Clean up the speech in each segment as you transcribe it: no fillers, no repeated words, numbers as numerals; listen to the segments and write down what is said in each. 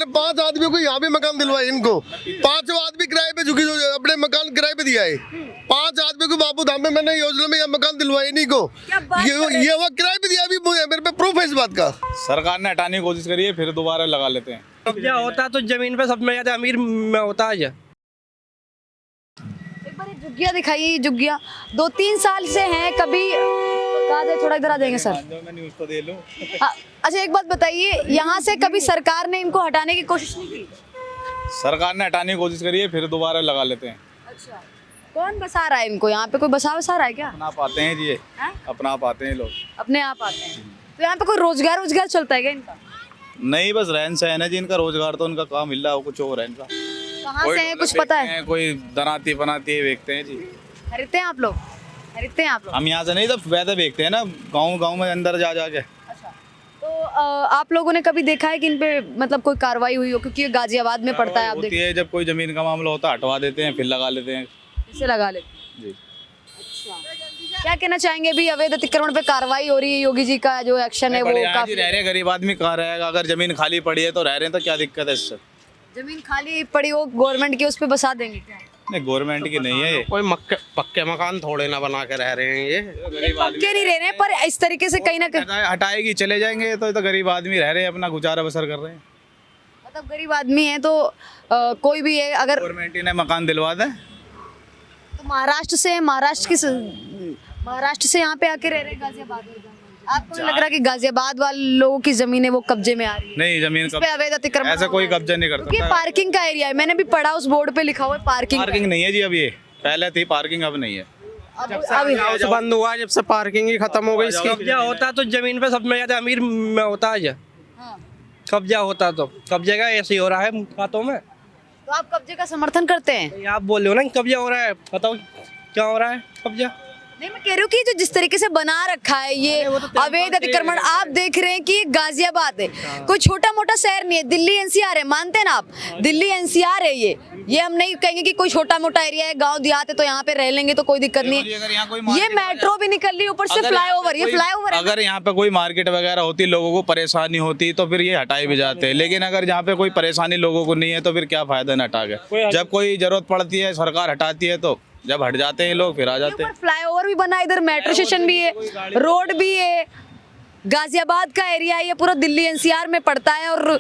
5 आदमियों को यहाँ पे मकान दिलवाए इनको, 5 आदमी किराए पे झुकी, अपने मकान किराए पे दिया है। 5 आदमी को बापू धाम में मैंने योजना में यहाँ मकान दिलवाए इन्हीं को, ये वो किराए पे दिया। अभी मेरे पे प्रूफ है इस बात का। सरकार ने हटाने की कोशिश करी है, फिर दोबारा लगा लेते हैं। कब्जा होता तो जमीन पे सब में ज्यादा अमीर मैं होता आज। एक बार जुग्गिया दिखाइए, जुग्गिया 2-3 साल से हैं। कभी कहा जाए थोड़ा इधर आ जाएंगे सर। मैं न्यूज़ तो दे लूं। अच्छा एक बात बताइए, यहाँ से कभी सरकार ने इनको हटाने की कोशिश नहीं की? सरकार ने हटाने की कोशिश करी है, फिर दोबारा लगा लेते हैं। अच्छा, कौन बसा रहा है इनको? यहाँ पे कोई बसा रहा है क्या? अपना पाते हैं जी, अपना पाते हैं लोग, अपने आप आते हैं। तो यहाँ पे कोई रोजगार चलता है क्या इनका? नहीं बस रहन सहन है जी इनका। रोजगार तो उनका काम मिल रहा है, कुछ और है इनका। कहाँ से है कुछ पता है? कोई बनाती बनाती बेचते हैं जी। खरीदते हैं आप लोग? खरीदते हैं आप लोग? हम यहाँ से नहीं, तो वैसे बेचते हैं ना, गाँव में अंदर जा जाके। अच्छा, तो आप लोगों ने कभी देखा है कि इन पे मतलब कोई कार्रवाई हुई हो? क्योंकि ये गाजियाबाद में पड़ता है, आप होती है जब कोई जमीन का मामला होता है, हटवा देते हैं, फिर लगा लेते हैं। इसे लगा लेते हैं जी। अच्छा, क्या कहना चाहेंगे? भी अवैध अतिक्रमण पे कार्रवाई हो रही है, योगी जी का जो एक्शन है वो काफी। रह रहे गरीब आदमी कहाँ रहेगा? अगर जमीन खाली पड़ी है तो रह रहे हैं, तो क्या दिक्कत है इससे? जमीन खाली पड़ी हो गवर्नमेंट की, उस पे बसा देंगे क्या? नहीं, गवर्नमेंट की नहीं है ये। कोई पक्के मकान थोड़े ना बना के रह रहे हैं ये। पक्के नहीं रह रहे, पर इस तरीके से कहीं ना कहीं हटाएगी चले जाएंगे, तो गरीब आदमी रह रहे हैं, अपना गुजारा बसर कर रहे हैं। मतलब गरीब आदमी है तो कोई भी है अगर गवर्नमेंट ने मकान दिलवा दे। तो महाराष्ट्र से यहाँ पे आके रह रहे हैं गाजियाबाद में। आपको नहीं लग रहा कि गाजियाबाद वाले लोगों की जमीन है वो कब्जे में आ रही है? नहीं, जमीन पे अवैध अतिक्रमण ऐसा कोई कब्जा नहीं कर क्योंकि सकता। पार्किंग का एरिया है, मैंने भी पढ़ा उस बोर्ड पे लिखा हुआ है पार्किंग नहीं है जी। अब ये पहले थी पार्किंग, अब नहीं है। हाउस बंद हुआ जब से पार्किंग ही खत्म हो गई इसकी। कब्जा होता तो जमीन पे सब में ज्यादा अमीर मैं होता आज। कब्जा होता तो कब्जे का ऐसे ही हो रहा है बातों में। तो आप कब्जे का समर्थन करते हैं? आप बोल रहे हो ना कब्जा हो रहा है, बताओ क्या हो रहा है कब्जा? नहीं, मैं कह रही हूँ कि जो जिस तरीके से बना रखा है ये अवैध अतिक्रमण, आप देख रहे हैं कि गाजियाबाद है, कोई छोटा मोटा शहर नहीं है। दिल्ली एनसीआर है, मानते हैं ना आप? दिल्ली एनसीआर है ये हम नहीं कहेंगे कि कोई छोटा मोटा एरिया है, गांव देहात है तो यहाँ पे रह लेंगे तो कोई दिक्कत नहीं है। ये मेट्रो भी निकल रही, ऊपर से फ्लाईओवर, ये फ्लाईओवर है। अगर यहाँ पे कोई मार्केट वगैरह होती, लोगों को परेशानी होती, तो फिर ये हटाए भी जाते हैं। लेकिन अगर यहाँ पे कोई परेशानी लोगों को नहीं है तो फिर क्या फायदा न हटा के। जब कोई जरूरत पड़ती है सरकार हटाती है, तो जब हट जाते हैं लोग फिर आ जाते हैं। फ्लाईओवर भी बना, इधर मेट्रो स्टेशन भी है, रोड भी है। गाजियाबाद का एरिया ये पूरा दिल्ली एनसीआर में पड़ता है। और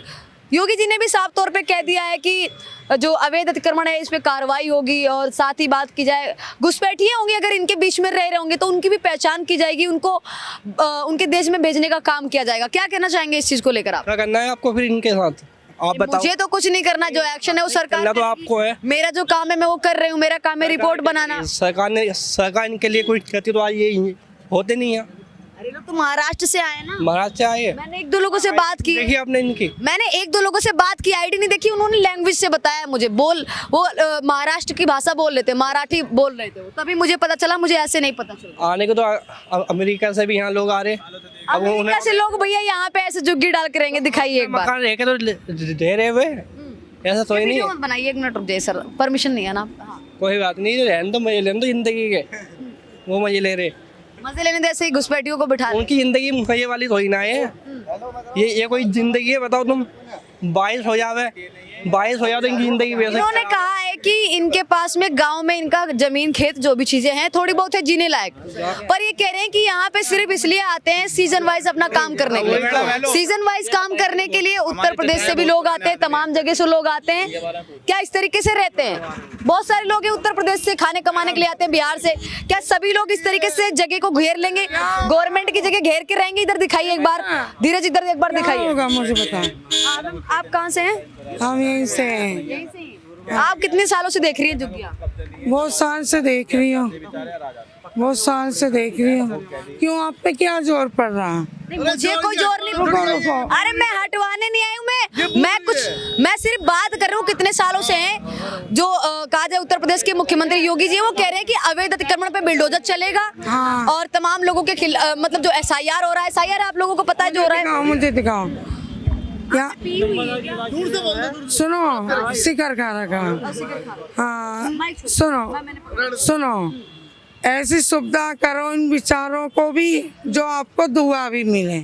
योगी जी ने भी साफ तौर पे कह दिया है कि जो अवैध अतिक्रमण है इस पे कार्रवाई होगी। और साथ ही बात की जाए, घुसपैठिए होंगे अगर इनके बीच में रह रहे होंगे तो उनकी भी पहचान की जाएगी, उनको उनके देश में भेजने का काम किया जाएगा। क्या कहना चाहेंगे इस चीज को लेकर? आप क्या करना है आपको फिर इनके साथ? आप बताओ। मुझे तो कुछ नहीं करना, जो एक्शन है वो सरकार तो आपको है। मेरा जो काम है मैं वो कर रही हूँ, मेरा काम है रिपोर्ट बनाना। सरकार इनके लिए कोई कहती तो आज ये होते नहीं है। अरे लोग तो महाराष्ट्र से आए ना। महाराष्ट्र से आए। मैंने 1-2 लोगों से बात की। देखिए आपने इनकी, मैंने 1-2 लोगों से बात की, आईडी नहीं देखी, उन्होंने लैंग्वेज से बताया मुझे। वो महाराष्ट्र की भाषा बोल लेते, मराठी बोल रहे थे वो, तभी मुझे पता चला, मुझे ऐसे नहीं पता चला। आने को तो अमेरिका से भी यहाँ लोग आ रहे हैं। अमेरिका से लोग भैया यहाँ पे ऐसे जुग्गी डाल के रहेंगे, दिखाइए एक बार। मकान रह के तो दे रहे हुए, ऐसा तो ही नहीं है। बनाइए, 1 मिनट रुक जाइए सर, परमिशन नहीं है ना। कोई बात नहीं, रहने दो, मजे लेने दो जिंदगी के। वो मजे ले रहे, मजे लेने दे, ऐसे ही घुसपैठियों को बिठा। उनकी जिंदगी मजे वाली थोड़ी ना है ये कोई जिंदगी है? बताओ तुम, 22 हो जावे तो इनकी जिंदगी वैसे। इन्होंने कहा है कि इनके पास में गांव में इनका जमीन खेत जो भी चीजें हैं थोड़ी बहुत है जीने लायक, पर ये कह रहे हैं कि यहाँ पे सिर्फ इसलिए आते हैं सीजन वाइज अपना काम करने के लिए। सीजन वाइज काम करने के लिए उत्तर प्रदेश से भी लोग आते हैं, तमाम जगह से लोग आते हैं। क्या इस तरीके से रहते हैं? बहुत सारे लोग उत्तर प्रदेश से खाने कमाने के लिए आते हैं, बिहार से। क्या सभी लोग इस तरीके से जगह को घेर लेंगे, गवर्नमेंट की जगह घेर के रहेंगे? इधर दिखाइए एक बार, धीरज इधर एक बार दिखाइए। मुझे बताएं, आप कहाँ से हैं? हम यहीं से हैं। आप कितने सालों से देख रही हैं जुग्गिया? बहुत साल से देख रही हूँ, बहुत साल से देख रही हूँ। क्यों, आप पे क्या जोर पड़ रहा है? नहीं, मुझे कोई जोर नहीं पड़ रहा। अरे मैं हटवाने नहीं आई हूँ, मैं सिर्फ बात कर रही हूँ कितने सालों से हैं। जो कहा जाए उत्तर प्रदेश के मुख्यमंत्री योगी जी, वो कह रहे हैं कि अवैध अतिक्रमण पे बुलडोजर चलेगा। हाँ। और तमाम लोगों के मतलब जो SIR हो रहा है, SIR आप लोगों को पता है जो हो रहा है। मुझे दिखाओ क्या, सुनो, शिखर खा रखा। हाँ सुनो, ऐसी सुविधा करो इन बेचारों को भी जो आपको दुआ भी मिले।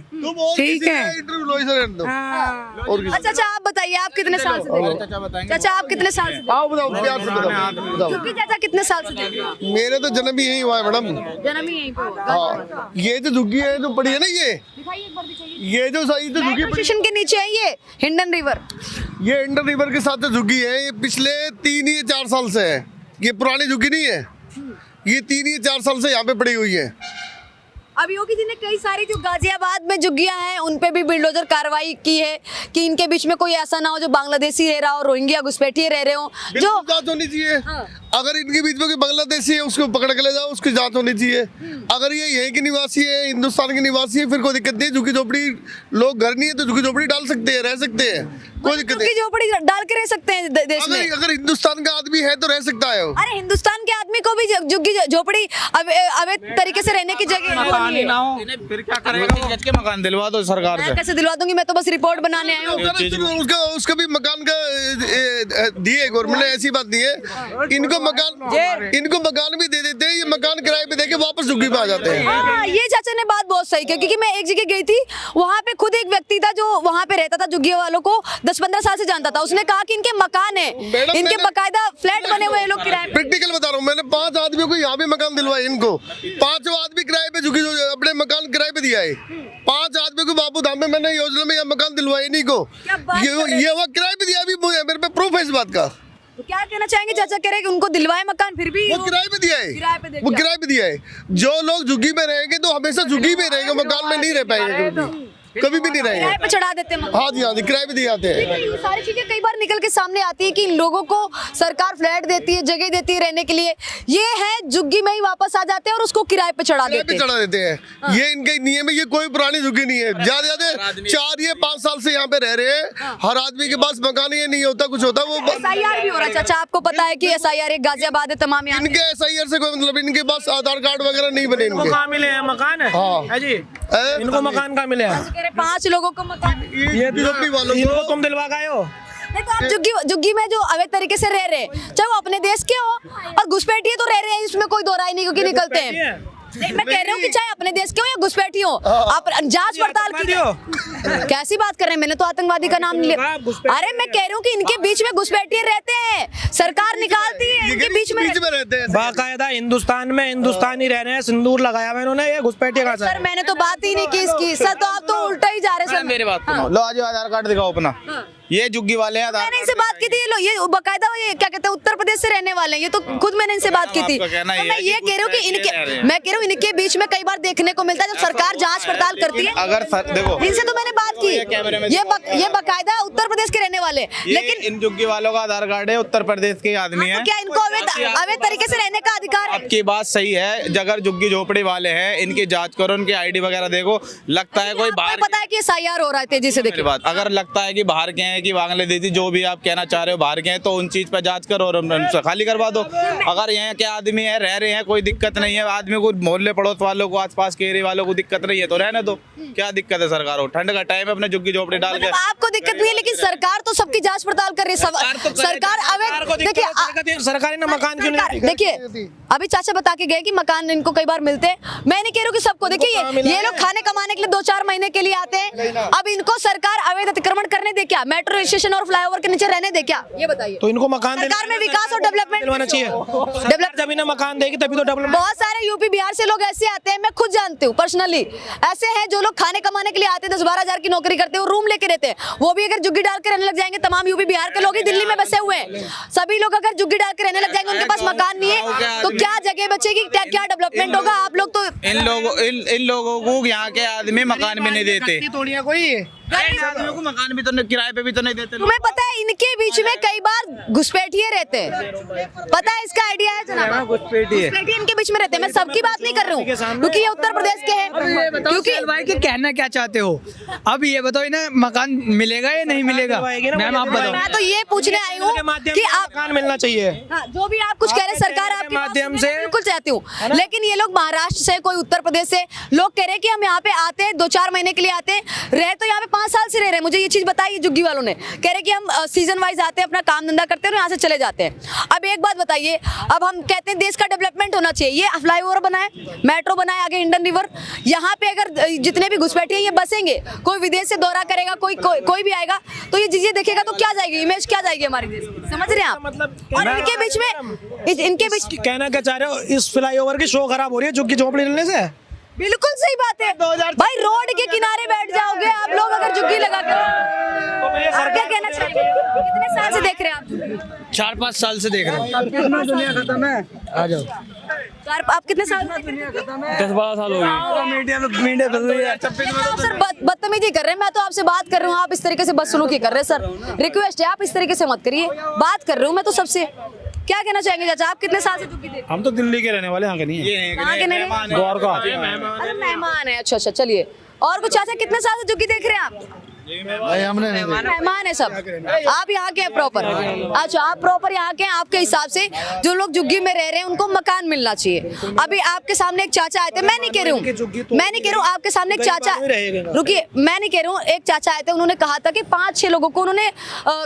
ठीक है। इंटरव्यू लो इसे रहने दो। हाँ। और किसी- अच्छा अच्छा, आप बताइए आप कितने साल से देख रहे हो? चाचा आप कितने साल से देख रहे आओ बताओ प्यार से हो? बताओ। क्योंकि चाचा कितने साल से देख रहे हो? मेरे तो जन्म ही यही हुआ है मैडम। जन्म ही यहीं पे हुआ। हाँ, ये जो झुग्गी है जो पड़ी है ना, दिखाइए एक बार, दिखाइए। ये जो सही जो झुग्गी मेट्रो पड़ी, स्टेशन के नीचे है ये हिंडन रिवर। ये इंडन रिवर के साथ जो झुग्गी है, ये पिछले 3 या 4 साल से है। ये पुरानी झुग्गी नहीं है, ये 3 या 4 साल से यहाँ पे पड़ी हुई है। अब योगी जी ने कई सारी जो गाजियाबाद में झुग्गियां हैं उन पे भी बिल्डोजर कार्रवाई की है कि इनके बीच में कोई ऐसा ना हो जो बांग्लादेशी रह रहा हो, रोहिंग्या घुसपैठिए रह रहे हो, जो बिल्कुल जांच होनी चाहिए। हाँ। अगर इनके बीच में कोई बांग्लादेशी है उसको पकड़ के ले जाओ, उसकी जांच होनी चाहिए। अगर ये यहीं के निवासी है, हिंदुस्तान के निवासी है, फिर कोई दिक्कत नहीं है। झुग्गी झोपड़ी लोग घर नहीं है तो झुग्गी झोपड़ी डाल सकते हैं, रह सकते हैं, कोई दिक्कत झुग्गी नहीं। झोपड़ी डाल के रह सकते हैं देश में। अगर हिंदुस्तान का आदमी है तो रह सकता है वो। अरे हिंदुस्तान के आदमी को भी झुग्गी झोपड़ी अवैध तरीके से रहने की जगह नहीं है। फिर क्या करेगा? जज के मकान दिलवा दो सरकार मैं से। कैसे दिलवा दूंगी? मैं तो बस रिपोर्ट बनाने आई हूँ। उसका भी मकान का दिए गवर्नमेंट ने, ऐसी बात नहीं है। इनको मकान भी दे देते हैं, ये मकान किराए पे देके वापस झुग्गी पे आ जाते हैं। हाँ, ये चाचा ने बात बहुत सही की, क्योंकि मैं एक जगह गई थी, वहाँ पे खुद एक व्यक्ति था जो वहाँ पे रहता था, झुग्गी वालों को 10-15 साल से जानता था। उसने कहा कि इनके मकान है, मैडम, इनके मैंने- बकायदा फ्लैट बने हुए हैं, लोग किराए पे। प्रैक्टिकल बता रहा हूँ, मैंने 5 आदमियों को यहाँ पे मकान दिलवाए। इनको 5 आदमी किराए पे झुग्गी अपने मकान किराए पे दिया है। 5 आदमी को बाबू धाम में मैंने योजना में यह मकान दिलवाए नहीं को, क्या बात कर रहे ये वो किराए पे दिया। अभी मेरे पे प्रूफ है इस बात का। तो क्या कहना चाहेंगे? चाचा कह रहे हैं कि उनको दिलवाए मकान, फिर भी वो किराए पे दिया किराए पे दे है, वो दिया। किराए पे दिया है। जो लोग झुग्गी में रहेंगे तो हमेशा झुग्गी में रहेंगे, मकान में नहीं रह पाएंगे, कभी भी नहीं किराए रहेंगे। पे चढ़ा देते हैं मकान। हाँ जी, किराए पे दिए जाते हैं। लेकिन ये सारी चीजें कई बार निकल के सामने आती है कि इन लोगों को सरकार फ्लैट देती है, जगह देती है रहने के लिए, ये है झुग्गी में ही वापस आ जाते हैं और उसको किराए पे चढ़ा किराए देते पे हैं। चढ़ा देते हैं। ये इनके नियम है, ये कोई पुरानी झुग्गी नहीं है। ज्यादा 4 या 5 साल से यहाँ पे रह रहे हैं। हर आदमी के पास मकान ये नहीं होता, कुछ होता वो SIR भी हो रहा है चाचा, आपको पता है कि SIR एक गाजियाबाद है, तमाम यहाँ इनके SIR से कोई मतलब, इनके पास आधार कार्ड वगैरह नहीं बने इनके। कहाँ मिले हैं मकान? हाँ। है जी, हैं? इनको मकान कहाँ मिले हैं? कह रहे 5 लोगों को मकान। ये झोपड़ी वालों इनको को तुम दिलवा गए हो? नहीं तो आप झुग्गी में जो अवैध तरीके से रह रहे हैं, चाहे वो अपने देश के हो और घुसपैठिए तो रह रहे हैं, इसमें कोई दो राय नहीं, क्योंकि निकलते हैं। नहीं, मैं कह रही हूँ कि चाहे अपने देश के हो या घुसपैठी हो, आप जांच पड़ताल कीजिए। कैसी बात कर रहे हैं? मैंने तो आतंकवादी का नाम लिया। अरे मैं कह रही हूँ कि इनके बीच में घुसपैठिए रहते हैं, सरकार निकालती है, इनके बीच में रहते हैं। बाकायदा हिंदुस्तान में हिंदुस्तानी रह रहे हैं, सिंदूर लगाया हुआ इन्होंने, ये घुसपैठिए कहाँ से? सर मैंने तो बात ही नहीं की इसकी। सर तो आप तो उल्टा ही जा रहे हैं सर। मेरी बात सुनो। लो आज आधार कार्ड दिखाओ अपना। ये झुग्गी वाले हैं, आधार मैंने इनसे बात की थी, ये बकायदा ये क्या कहते हैं उत्तर प्रदेश से रहने वाले हैं, ये तो खुद मैंने इनसे बात की थी। आपका कहना तो ये मैं है ये कि कह रही हूँ कि घुसपैठिए रह रहे हैं। मैं कह रही हूँ इनके बीच में कई बार देखने को मिलता है जब सरकार जांच पड़ताल करती है। अगर देखो, इनसे तो मैंने बात की, ये बकायदा उत्तर प्रदेश के रहने वाले, लेकिन लेकिन इन झुग्गी वालों का आधार कार्ड है, उत्तर प्रदेश के आदमी हाँ, है। तो क्या इनको अवैध तरीके से रहने का अधिकार है? आपकी बात सही है। अगर झुग्गी झोपड़ी वाले हैं, इनकी जांच करो, उनकी ID वगैरह देखो। लगता है कोई बाहर आपको पता है कि SIR हो रहा है तेजी से, मेरी देखिए। बात, अगर लगता है कि बाहर के हैं कि बांग्लादेशी, जो भी आप कहना चाह रहे हो बाहर के हैं, तो उन चीज पर जांच करो और उनसे खाली करवा दो। अगर यहाँ के आदमी है, रह रहे हैं, कोई दिक्कत नहीं है, आदमी को मोहल्ले पड़ोस वालों को, आसपास के एरिया वालों को दिक्कत नहीं है तो रहने दो। क्या दिक्कत है सरकार को? ठंड का टाइम है, अपने झुग्गी झोपड़ी डाल के। मतलब आपको दिक्कत नहीं है, लेकिन सरकार तो सबकी जांच पड़ताल कर रही है। सरकार अवैध, देखिए सरकारी ने मकान क्यों नहीं? देखिए अभी चाचा बता के गए कि मकान इनको कई बार मिलते हैं। मैं नहीं कह रही हूँ कि सबको, देखिए ये लोग खाने कमाने के लिए 2-4 महीने के लिए आते हैं। अब इनको सरकार अवैध अतिक्रमण करने दे क्या? मेट्रो स्टेशन और फ्लाईओवर के नीचे रहने दे क्या? ये बताइए। तो इनको मकान सरकार में विकास और डेवलपमेंट दिलवाना चाहिए। डेवलप जमीन मकान देगी तभी तो डेवलपमेंट। बहुत सारे यूपी बिहार से लोग ऐसे आते हैं, मैं खुद जानती हूँ पर्सनली, ऐसे हैं जो लोग खाने कमाने के लिए आते हैं, 10-12 हजार की नौकरी करते हैं, रूम लेके रहते हैं। वो भी अगर झुग्गी डाल के रहने लग जाएंगे, तमाम यूपी बिहार के लोग ही दिल्ली में बसे हुए हैं, सभी लोग अगर झुग्गी डाल के रहने लग जाएंगे, उनके पास मकान नहीं है तो क्या जगह बचेगी? क्या डेवलपमेंट होगा? आप लोग तो इन लोगों को यहाँ के आदमी मकान भी नहीं देते। कोई आदमियों को मकान भी तो किराए पे भी तो नहीं देते। तुम्हें पता है इनके बीच में कई बार घुसपैठिए रहते हैं, पता है इसका आइडिया है जनाब? घुसपैठिए इनके बीच में रहते हैं। मैं सबकी बात नहीं कर रही हूँ, क्योंकि ये उत्तर प्रदेश के हैं। क्योंकि भाई के कहना क्या चाहते हो? अब ये बताओ इन्हें मकान मिलेगा या नहीं मिलेगा? मैम आप बताओ। मैं तो ये पूछने आई हूँ कि आप मकान मिलना चाहिए। हाँ, जो भी आप कुछ कह रहे हैं, सरकार आपके माध्यम से बिल्कुल चाहती हूँ, लेकिन ये लोग महाराष्ट्र से, कोई उत्तर प्रदेश से लोग कह रहे हैं कि हम यहाँ पे आते हैं, 2-4 महीने के लिए आते हैं, रहे तो यहाँ पे 5 साल से रह रहे हैं, मुझे ये चीज बताई जुग्गी वालों ने, कह रहे कि हम सीजन वाइज आते हैं, अपना काम धंधा करते हैं और यहाँ से चले जाते हैं। अब एक बात बताइए, अब हम कहते हैं देश का डेवलपमेंट होना चाहिए, ये फ्लाईओवर बनाए, मेट्रो बनाए, आगे इंडियन रिवर, यहाँ पे अगर जितने भी घुसपैठिए ये बसेंगे, कोई विदेश से दौरा करेगा, कोई भी आएगा तो ये चीजें देखेगा तो क्या जाएगी, इमेज क्या जाएगी हमारे देश की, समझ रहे हैं आप? और इनके बीच में इनके बीच कहना क्या चाह रहे हो, इस फ्लाईओवर की शो खराब हो रही है झुग्गी झोपड़ी लेने से? बिल्कुल सही बात है भाई, रोड के किनारे बैठ जाओगे आप लोग अगर झुग्गी लगा कर। आप क्या कहना चाहेंगे, कितने साल से देख रहे हैं आप? 4-5 साल से देख रहे हैं। दुनिया खत्म है, आ जाओ। आप कितने साल से? 10-12 साल हो गए। मीडिया बदल रही है। सर बदतमीजी कर रहे हैं, मैं तो आपसे बात कर रही हूँ, आप इस तरीके से बदसलूकी कर रहे हैं सर, रिक्वेस्ट है आप इस तरीके से मत करिए, बात कर रही हूँ मैं तो सबसे। क्या कहना चाहेंगे चाचा, आप कितने साल से झुग्गी देख? हम तो दिल्ली के रहने वाले, यहाँ के नहीं है। कहाँ के नहीं? द्वारका। अरे मेहमान है, अच्छा चलिए। और कुछ चाचा, कितने साल से झुग्गी देख रहे हैं आप? भाई हमने नहीं देखा। मेहमान है सब, आप यहाँ के हैं प्रॉपर? अच्छा, आप प्रॉपर यहाँ के हैं, आपके हिसाब से जो लोग झुग्गी में रह रहे हैं उनको मकान मिलना चाहिए। अभी आपके सामने एक चाचा आए थे, मैं नहीं कह रही हूँ, आपके सामने एक चाचा, रुकिए, मैं नहीं कह रही हूँ, एक चाचा आए थे, उन्होंने कहा था कि 5-6 लोगों को उन्होंने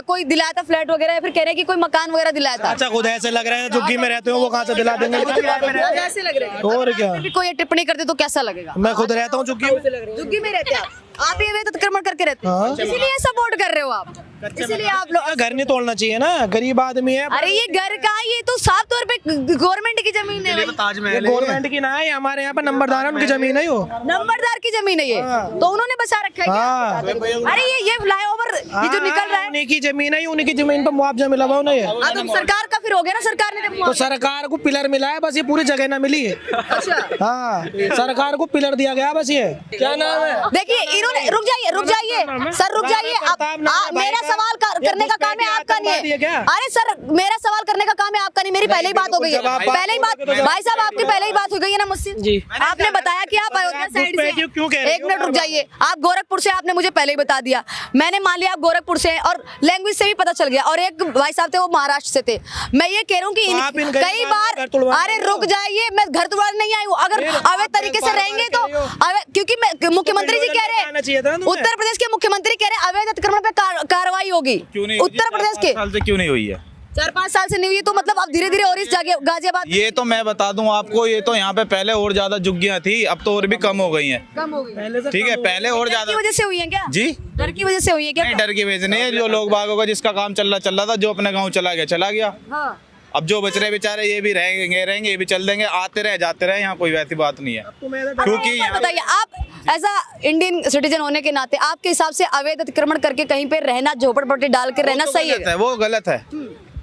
कोई दिलाया था फ्लैट वगैरह, या फिर कह रहे हैं कि कोई मकान वगैरह दिलाया था। अच्छा, खुद ऐसे लग रहा है झुग्गी में रहते हो, वो कहाँ से दिला देंगे? ऐसे लग रहे हैं, और क्या, कोई टिप्पणी करते तो कैसा लगेगा? मैं खुद रहता हूँ झुग्गी में। झुग्गी में रहते हैं आप ही अवैध अतिक्रमण करके रहते हैं, इसीलिए सपोर्ट कर रहे हो आप, इसीलिए आप लोग। घर नहीं तोड़ना चाहिए ना, गरीब आदमी है। अरे ये घर का, ये तो साफ तौर पे गवर्नमेंट की जमीन है, गवर्नमेंट की ना है, हमारे यहाँ पे नंबरदार है, उनकी जमीन है, वो नंबरदार की जमीन है ये, तो उन्होंने बसा रखा है क्या? अरे ये फ्लाईओवर ये जो निकल रहा है, उन्हीं की जमीन है, उन्हीं की जमीन पर मुआवजा मिला हुआ उन्हें। अब सरकार का फिर हो गया ना, सरकार ने तो सरकार को पिलर मिला है, बस ये पूरी जगह ना मिली है। अच्छा, हाँ, सरकार को पिलर दिया गया, बस ये क्या नाम है? देखिए इन्होंने, रुक जाइए सर, रुक जाइए। मेरा सवाल करने का काम है, आपका नहीं है। अरे सर, मेरा सवाल करने का काम है, आपका नहीं। मेरी पहले ही बात हो गई है, पहले ही बात, भाई साहब आपकी पहले ही बात हो गई है ना मुझसे जी। आपने बताया कि आप अयोध्या साइड से, एक मिनट रुक जाइए, आप गोरखपुर से, आपने मुझे पहले ही बता दिया, मैंने मान लिया आप गोरखपुर से हैं और लैंग्वेज से भी पता चल गया, और एक भाई साहब थे वो महाराष्ट्र से थे। मैं ये कह रहा हूँ कि कई बार, अरे रुक जाइए, मैं घर तुड़वाने नहीं आई हूँ, अगर अवैध तरीके से रहेंगे तो, क्योंकि मुख्यमंत्री जी कह रहे हैं, उत्तर प्रदेश के मुख्यमंत्री कह रहे हैं अवैध अतिक्रमण पे कार्रवाई होगी, उत्तर प्रदेश के। 4-5 साल से क्यों नहीं हुई है? 4-5 साल से नहीं हुई, तो मतलब अब धीरे धीरे और इस जगह गाजियाबाद, ये तो मैं बता दूं आपको, ये तो यहाँ पे पहले और ज्यादा झुग्गियां थी, अब तो और भी कम हो गई हैं। कम हो गई, ठीक है, पहले और ज्यादा। डर की वजह से हुई है क्या? जी, डर की वजह से हुई है क्या? नहीं, डर की वजह से नहीं है, जो लोग बागों का जिसका काम चल रहा था, जो अपने गाँव चला गया। हाँ। अब जो बच रहे बेचारे ये भी रहेंगे, ये भी चल देंगे, आते रहे जाते रहे, यहाँ कोई वैसी बात नहीं है। क्योंकि बताइए, आप एज अ इंडियन सिटीजन होने के नाते आपके हिसाब से अवैध अतिक्रमण करके कहीं पे रहना, झोपड़पट्टी डाल के रहना सही है? वो गलत है।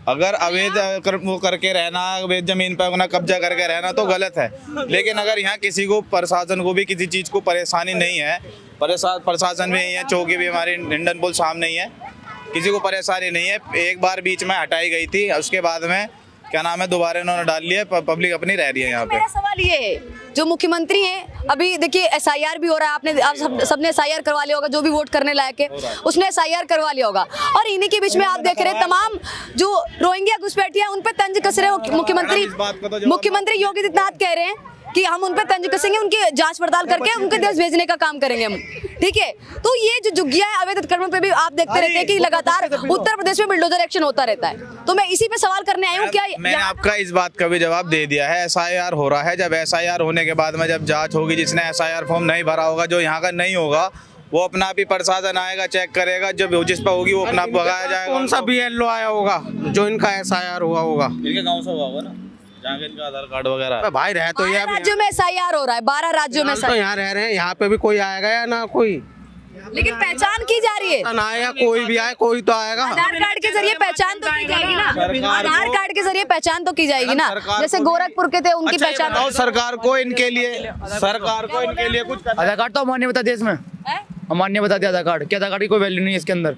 अगर अवैध वो करके रहना, अवैध जमीन पर अपना कब्जा करके रहना तो गलत है, लेकिन अगर यहाँ किसी को, प्रशासन को भी किसी चीज को परेशानी नहीं है, प्रशासन भी है, चौकी भी हमारी हिंडन पुल सामने ही है, किसी को परेशानी नहीं है। एक बार बीच में हटाई गई थी, उसके बाद में क्या नाम है, दोबारा इन्होंने डाल लिया, पब्लिक अपनी रह रही है यहाँ पे। मेरा सवाल ये है, जो मुख्यमंत्री हैं, अभी देखिए SIR भी हो रहा है, आप सबने SIR करवा लिया होगा, जो भी वोट करने लायक है उसने SIR करवा लिया होगा, और इन्हीं के बीच में आप देख रहे हैं तमाम जो रोहिंग्या घुसपैठिए उन पे तंज कस रहे हो। मुख्यमंत्री योगी आदित्यनाथ कह रहे हैं कि हम उन पे तंज कसेंगे, उनकी जांच पड़ताल करके उनके देश भेजने का काम करेंगे हम, ठीक है? तो ये जो झुग्गियां है अवैध अतिक्रमण पे भी आप देखते रहते हैं कि लगातार उत्तर प्रदेश में बिल्डोजर एक्शन होता रहता है, तो मैं इसी पे सवाल करने आई हूँ। क्या मैंने आपका इस बात का भी जवाब दे दिया है, SIR हो रहा है, जब SIR होने के बाद में जब जांच होगी, जिसने SIR फॉर्म नहीं भरा होगा, जो यहाँ का नहीं होगा, वो अपना भी प्रशासन आएगा, चेक करेगा, जब जिस पर होगी वो अपना भगाया जाएगा। कौन सा BLO आया होगा जो इनका SIR हुआ होगा? इनके गाँव से हुआ होगा ना, जहाँ के इनका आधार कार्ड वगैरह। भाई रह तो 12 राज्यों में SIR हो रहा है, 12 राज्यों में तो यहाँ रह रहे हैं, यहाँ पे भी कोई आएगा या ना कोई? लेकिन पहचान की जा रही है, ना आएगा, कोई भी आए, कोई तो आएगा। आधार कार्ड के जरिए पहचान तो की जाएगी ना, आधार कार्ड के जरिए पहचान तो की जाएगी ना, जैसे गोरखपुर के थे उनकी पहचान। सरकार को इनके लिए कुछ आधार कार्ड तो अमान्य बता दिया इसमें, अमान्य बता दिया आधार कार्ड, क्या आधार कार्ड की कोई वैल्यू नहीं है इसके अंदर,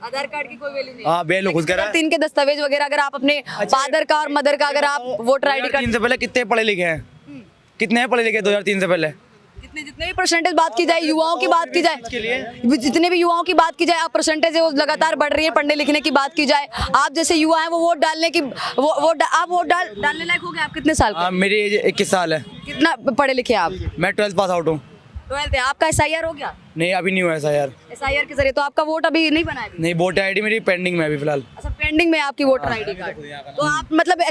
आधार कार्ड की कोई वैल्यू नहीं। हाँ, बेलो खुद कह रहा है। इनके दस्तावेज वगैरह अगर आप अपने फादर का और मदर का, अगर आप वोटर ID कार्ड, 2003 से पहले कितने पढ़े लिखे हैं, कितने हैं पढ़े लिखे 2003 से पहले? जितने भी परसेंटेज बात की जाए, युवाओं की बात की जाए, जितने भी युवाओं की बात की जाए, अब परसेंटेज है वो लगातार बढ़ रही है, पढ़ने लिखने की बात की जाए, आप जैसे युवा हैं वो वोट डालने की, आप वोट डालने लायक हो गए? आप कितने साल? मेरी एज 21 साल है। कितना पढ़े लिखे आप? मैं 12th पास आउट हूँ। 12th है, आपका SIR हो गया? नहीं अभी नहीं हुआ ऐसा यार। SIR के जरिए, तो आपका वोट अभी नहीं बना है अभी? नहीं वोटर आईडी मेरी पेंडिंग में है अभी फिलहाल। अच्छा, पेंडिंग में है आपकी वोटर आईडी कार्ड। तो आप मतलब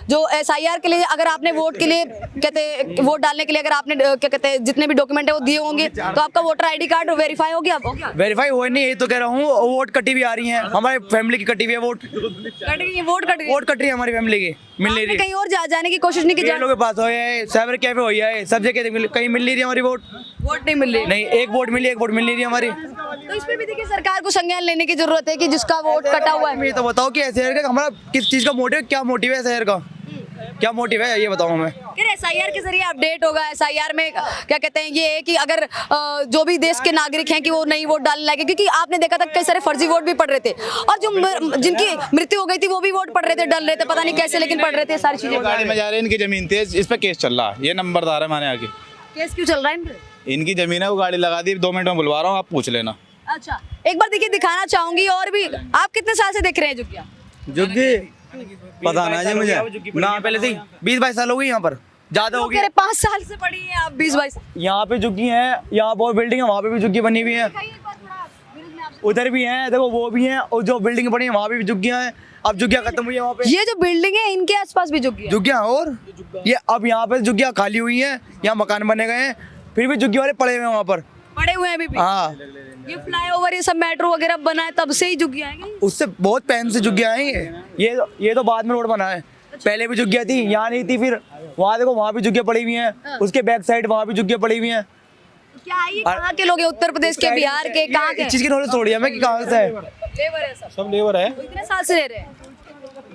जो SIR के लिए अगर आपने वोट के लिए वोट डालने के लिए अगर आपने क्या कहते हैं जितने भी डॉक्यूमेंट है वो दिए होंगे, तो आपका वोटर आईडी कार्ड वेरीफाई हो गया? वेरीफाई हुआ नहीं, यही तो कह रहा हूँ। वोट कटी भी आ रही है, हमारे फैमिली की कटी हुई है वोट। वोट कट गई है हमारी फैमिली की, मिल नहीं रही। कहीं और जाने की कोशिश नहीं की? लोगों के पास हो है, साइबर कैफे हो है, सब जगह कहीं मिल नहीं रही हमारी वोट नहीं मिल रही। नहीं, एक वोट मिली, एक वोट मिल नहीं रही हमारी। तो इस पे भी देखिए सरकार को संज्ञान लेने की जरूरत है कि जिसका वोट कटा हुआ है। ये तो बताओ कि SIR का हमारा किस चीज का मोटिव, क्या मोटिव है SIR का, क्या मोटिव है ये बताओ हमें। SIR के जरिए अपडेट होगा। SIR में क्या कहते हैं ये है कि अगर जो भी देश के नागरिक हैं कि वो नई वोट डालने लगे, क्योंकि आपने देखा था कई सारे फर्जी वोट भी पड़ रहे थे और जो जिनकी मृत्यु हो गई थी वो भी वोट पड़ रहे थे, डल रहे थे, पता नहीं कैसे, लेकिन पड़ रहे थे सारी चीजें। गाड़ी में जा रहे हैं, इनकी जमीन थी, इस पे केस चल रहा है, ये नंबरदार है माने आगे। केस क्यों चल रहा है इन पे? इनकी जमीन है, वो गाड़ी लगा दी, 2 मिनट में बुलवा रहा हूँ, आप पूछ लेना। अच्छा, एक बार देखिए दिखाना चाहूंगी। और भी आप कितने साल से देख रहे हैं जुग्गिया? जुग्गी पता ना जी मुझे ना, पहले थी 20-22 साल हो गई यहाँ पर, ज्यादा हो गई। 5 साल से पड़ी है आप? 20-22 यहाँ पे जुग्गी है, यहाँ बहुत बिल्डिंग है, वहाँ पे भी जुग्गी बनी हुई है, उधर भी है, देखो वो भी है, और जो बिल्डिंग बनी है वहाँ पे भी जुग्गियाँ हैं। अब जुग्गियाँ खत्म हुई है वहाँ पे। ये जो बिल्डिंग है इनके आसपास भी जुग्गियाँ और ये अब यहाँ पे जुग्गियाँ खाली हुई हैं, यहाँ मकान बने गए हैं, फिर भी जुग्गी वाले पड़े हुए हैं वहाँ पर, पड़े हुए हैं अभी भी। हाँ, ये फ्लाईओवर ये सब मेट्रो वगैरह बना है तब से ही जुग्गियाँ हैं क्या? उससे बहुत पहले से जुग्गियाँ हैं। ये तो बाद में रोड बना है, पहले भी जुग्गियाँ थी, यहाँ नहीं थी। फिर वहाँ देखो वहाँ भी जुग्गियाँ पड़ी हुई हैं, उसके बैक साइड वहाँ भी जुग्गियाँ पड़ी हुई हैं। क्या ये कहाँ के लोग हैं? उत्तर प्रदेश के, बिहार के, कहाँ के? इस चीज की नॉलेज थोड़ी है हमें कि कहाँ से है। लेबर है सब लेबर है, कितने साल से रह रहे हैं?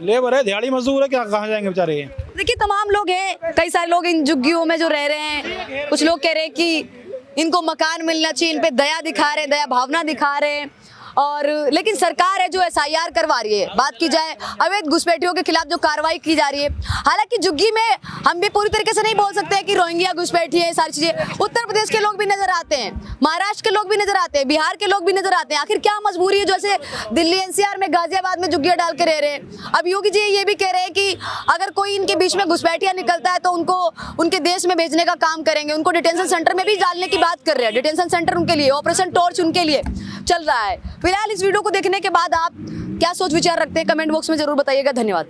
लेबर है, दिहाड़ी मजदूर है, क्या कहाँ जाएंगे बेचारे। देखिए तमाम लोग हैं, कई सारे लोग इन झुग्गियों में जो रह रहे हैं। कुछ लोग कह रहे हैं कि इनको मकान मिलना चाहिए, इन पे दया दिखा रहे हैं, दया भावना दिखा रहे हैं। और लेकिन सरकार है जो SIR करवा रही है। बात की जाए अवैध घुसपैठियों के खिलाफ जो कार्रवाई की जा रही है, हालांकि झुग्गी में हम भी पूरी तरीके से नहीं बोल सकते हैं कि रोहिंग्या घुसपैठी है, सारी चीजें। उत्तर प्रदेश के लोग भी नजर आते हैं, महाराष्ट्र के लोग भी नजर आते हैं, बिहार के लोग भी नजर आते हैं। आखिर क्या मजबूरी है जो ऐसे दिल्ली NCR में, गाजियाबाद में झुग्गियां डाल के रह रहे हैं? अब योगी जी ये भी कह रहे हैं कि अगर कोई इनके बीच में घुसपैठिया निकलता है तो उनको उनके देश में भेजने का काम करेंगे, उनको डिटेंशन सेंटर में भी डालने की बात कर रहे हैं। डिटेंशन सेंटर उनके लिए, ऑपरेशन टॉर्च उनके लिए चल रहा है। फिलहाल इस वीडियो को देखने के बाद आप क्या सोच विचार रखते हैं कमेंट बॉक्स में जरूर बताइएगा। धन्यवाद।